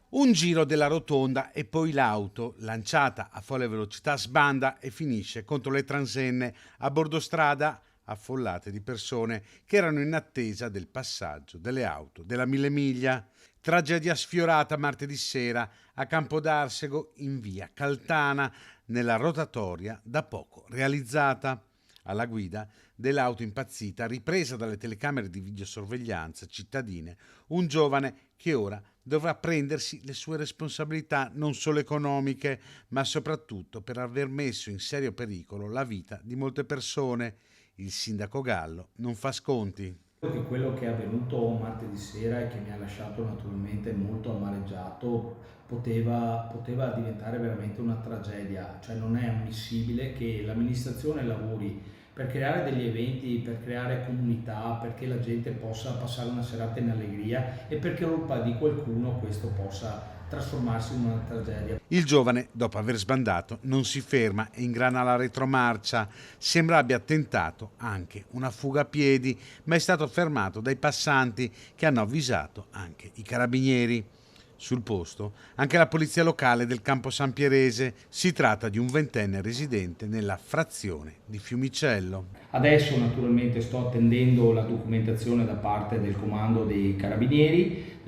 Un giro della rotonda e poi l'auto, lanciata a folle velocità, sbanda e finisce contro le transenne a bordo strada affollate di persone che erano in attesa del passaggio delle auto della Mille Miglia. Tragedia sfiorata martedì sera a Campodarsego in via Caltana, nella rotatoria da poco realizzata. Alla guida dell'auto impazzita, ripresa dalle telecamere di videosorveglianza cittadine, un giovane che ora dovrà prendersi le sue responsabilità non solo economiche, ma soprattutto per aver messo in serio pericolo la vita di molte persone. Il sindaco Gallo non fa sconti. Che quello che è avvenuto martedì sera e che mi ha lasciato naturalmente molto amareggiato poteva diventare veramente una tragedia, cioè non è ammissibile che l'amministrazione lavori per creare degli eventi, per creare comunità, perché la gente possa passare una serata in allegria e perché colpa di qualcuno questo possa trasformarsi in una tragedia. Il giovane, dopo aver sbandato, non si ferma e ingrana la retromarcia. Sembra abbia tentato anche una fuga a piedi, ma è stato fermato dai passanti che hanno avvisato anche i carabinieri. Sul posto anche la polizia locale del Campo San Pierese. Si tratta di un ventenne residente nella frazione di Fiumicello. Adesso naturalmente sto attendendo la documentazione da parte del comando dei carabinieri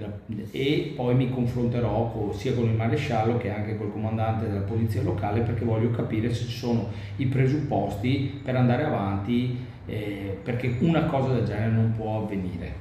e poi mi confronterò sia con il maresciallo che anche col comandante della polizia locale, perché voglio capire se ci sono i presupposti per andare avanti, perché una cosa del genere non può avvenire.